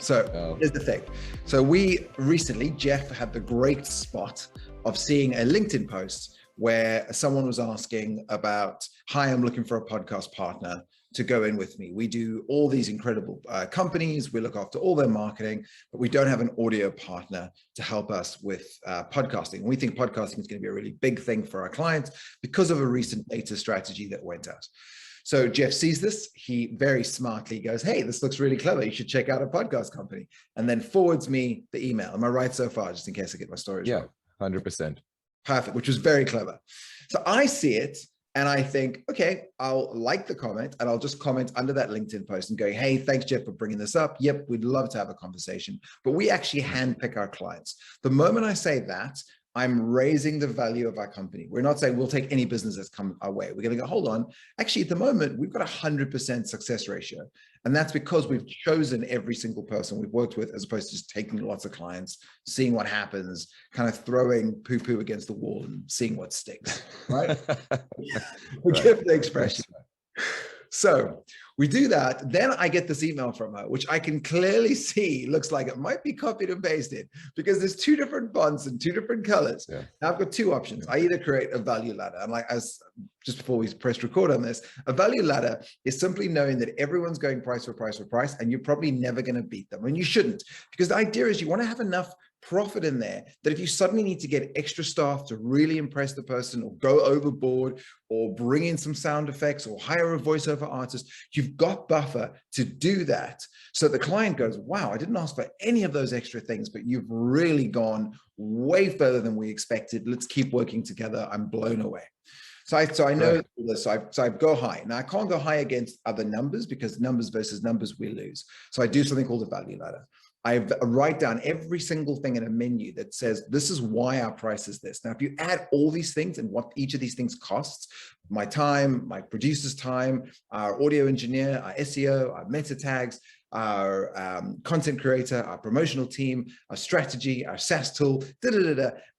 So here's the thing. So we recently, Jeff had the great spot of seeing a LinkedIn post where someone was asking about, hi, I'm looking for a podcast partner to go in with me. We do all these incredible companies. We look after all their marketing, but we don't have an audio partner to help us with podcasting. We think podcasting is going to be a really big thing for our clients because of a recent data strategy that went out. So Jeff sees this, he very smartly goes, hey, this looks really clever. You should check out a podcast company, and then forwards me the email. Am I right so far? Just in case I get my stories wrong. 100%. Perfect, which was very clever. So I see it and I think, okay, I'll like the comment and I'll just comment under that LinkedIn post and go, hey, thanks, Jeff, for bringing this up. Yep, we'd love to have a conversation. But we actually handpick our clients. The moment I say that, I'm raising the value of our company. We're not saying we'll take any business that's come our way. We're going to go, hold on. Actually, at the moment, we've got a 100% success ratio. And that's because we've chosen every single person we've worked with, as opposed to just taking lots of clients, seeing what happens, kind of throwing poo-poo against the wall and seeing what sticks, right? Forgive the expression. So we do that. Then I get this email from her, which I can clearly see looks like it might be copied and pasted because there's two different fonts and two different colors. Yeah. Now I've got two options. I either create a value ladder. I'm like, just before we press record on this, a value ladder is simply knowing that everyone's going price for price for price, and you're probably never going to beat them. And you shouldn't, because the idea is you want to have enough profit in there that if you suddenly need to get extra staff to really impress the person, or go overboard, or bring in some sound effects, or hire a voiceover artist, you've got buffer to do that. So the client goes, wow, I didn't ask for any of those extra things, but you've really gone way further than we expected. Let's keep working together. I'm blown away. So I know this, so I go high. Now I can't go high against other numbers, because numbers versus numbers, we lose. So I do something called a value ladder. I write down every single thing in a menu that says, this is why our price is this. Now, if you add all these things and what each of these things costs, my time, my producer's time, our audio engineer, our SEO, our meta tags, our content creator, our promotional team, our strategy, our SaaS tool,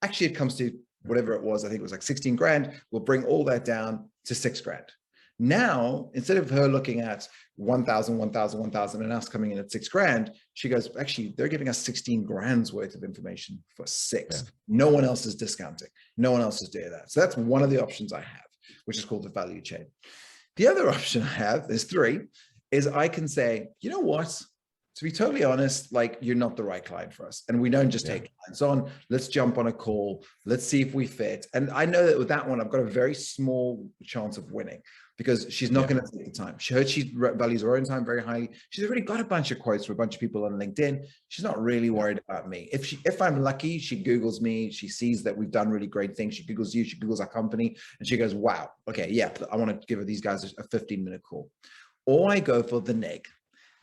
actually it comes to whatever it was. I think it was like 16 grand. We'll bring all that down to 6 grand. Now, instead of her looking at 1,000, 1,000, 1,000 and us coming in at 6 grand, she goes, actually, they're giving us 16 grand's worth of information for 6. Yeah. No one else is discounting. No one else is doing that. So that's one of the options I have, which is called the value chain. The other option I have, there's 3, is I can say, you know what? To be totally honest, like, you're not the right client for us. And we don't just take clients on. Let's jump on a call. Let's see if we fit. And I know that with that one, I've got a very small chance of winning, because she's not going to take the time. She values her own time very highly. She's already got a bunch of quotes from a bunch of people on LinkedIn. She's not really worried about me. If I'm lucky, she Googles me. She sees that we've done really great things. She Googles you, she Googles our company, and she goes, wow, okay, yeah, I want to give these guys a 15-minute call. Or I go for the neg.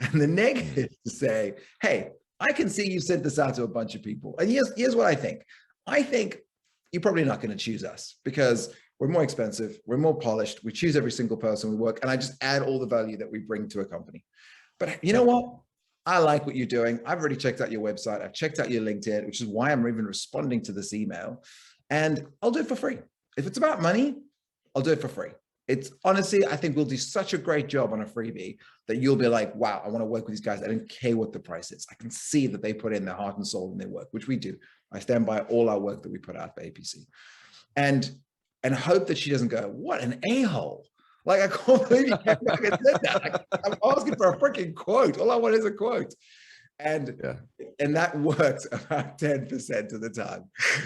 And the neg is to say, hey, I can see you sent this out to a bunch of people. And here's what I think. I think you're probably not going to choose us, because we're more expensive, we're more polished, we choose every single person we work, and I just add all the value that we bring to a company. But you know what? I like what you're doing. I've already checked out your website. I've checked out your LinkedIn, which is why I'm even responding to this email. And I'll do it for free. If it's about money, I'll do it for free. It's honestly, I think we'll do such a great job on a freebie that you'll be like, wow, I want to work with these guys. I don't care what the price is. I can see that they put in their heart and soul in their work, which we do. I stand by all our work that we put out for APC. And hope that she doesn't go, what an a-hole. Like, I can't believe you came back and said that. I'm asking for a freaking quote. All I want is a quote. And that works about 10% of the time.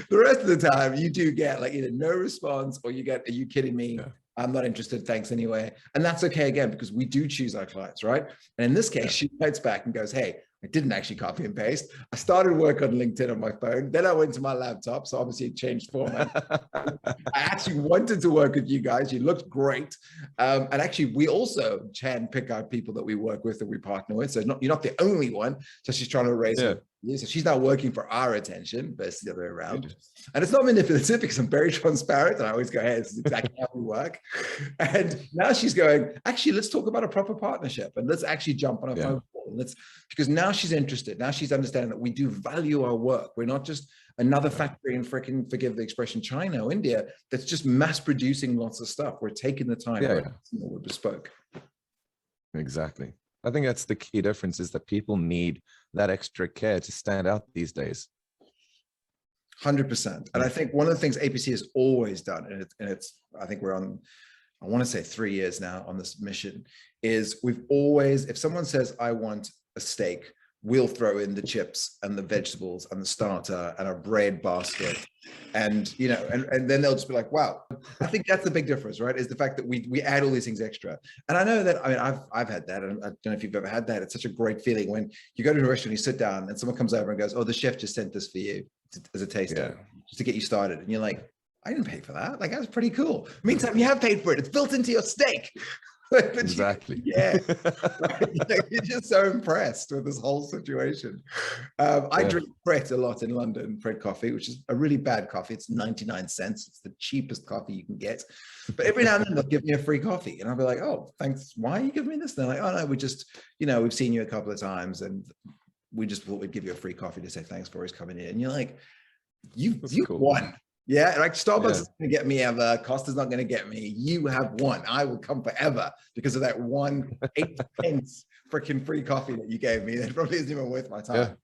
The rest of the time, you do get like either no response, or you get, are you kidding me? Yeah. I'm not interested, thanks anyway. And that's okay, again, because we do choose our clients, right? And in this case, she writes back and goes, hey, I didn't actually copy and paste. I started work on LinkedIn on my phone. Then I went to my laptop. So obviously it changed format. I actually wanted to work with you guys. You looked great. And actually, we also pick out people that we work with, that we partner with. So you're not the only one. So she's trying to raise her. So she's now working for our attention versus the other way around. And it's not manipulative, because I'm very transparent. And I always go, hey, this is exactly how we work. And now she's going, actually, let's talk about a proper partnership. And let's actually jump on a phone call. Because now she's interested. Now she's understanding that we do value our work. We're not just another factory in freaking, forgive the expression, China or India that's just mass producing lots of stuff. We're taking the time. We're bespoke. Exactly. I think that's the key difference, is that people need that extra care to stand out these days. 100%. And I think one of the things APC has always done, and it's I think we're on, I want to say 3 years now on this mission, is we've always, if someone says, I want a steak, we'll throw in the chips and the vegetables and the starter and a bread basket. And, you know, and then they'll just be like, wow. I think that's the big difference, right? Is the fact that we add all these things extra. And I know that, I mean, I've had that. And I don't know if you've ever had that. It's such a great feeling when you go to a restaurant, you sit down and someone comes over and goes, oh, the chef just sent this for you as a taster, just to get you started. And you're like, I didn't pay for that. Like, that's pretty cool. Meantime, you have paid for it. It's built into your steak. But Exactly. You're just so impressed with this whole situation. I drink Pret a lot in London, Pret coffee, which is a really bad coffee. It's 99 cents. It's the cheapest coffee you can get. But every now and then they'll give me a free coffee. And I'll be like, oh, thanks. Why are you giving me this? And they're like, oh, no, we just, you know, we've seen you a couple of times and we just thought we'd give you a free coffee to say thanks for always coming in. And you're like, you've cool. Won. Yeah, like Starbucks is going to get me ever. Costa's not going to get me. You have won. I will come forever because of that 1 8 pence freaking free coffee that you gave me. That probably isn't even worth my time.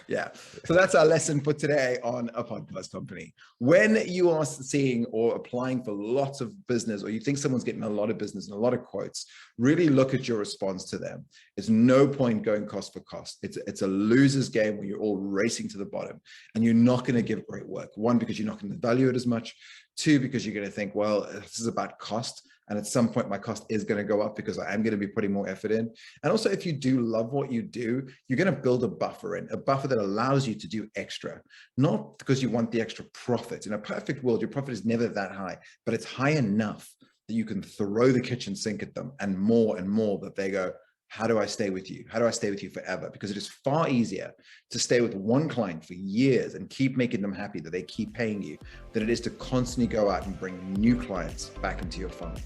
Yeah. So that's our lesson for today on a podcast company. When you are seeing or applying for lots of business, or you think someone's getting a lot of business and a lot of quotes, really look at your response to them. There's no point going cost for cost. It's a loser's game where you're all racing to the bottom and you're not going to give great work. One, because you're not going to value it as much. Two, because you're going to think, well, this is about cost. And at some point, my cost is going to go up because I am going to be putting more effort in. And also, if you do love what you do, you're going to build a buffer in, a buffer that allows you to do extra, not because you want the extra profit. In a perfect world, your profit is never that high, but it's high enough that you can throw the kitchen sink at them and more that they go, how do I stay with you? How do I stay with you forever? Because it is far easier to stay with one client for years and keep making them happy that they keep paying you than it is to constantly go out and bring new clients back into your funnel.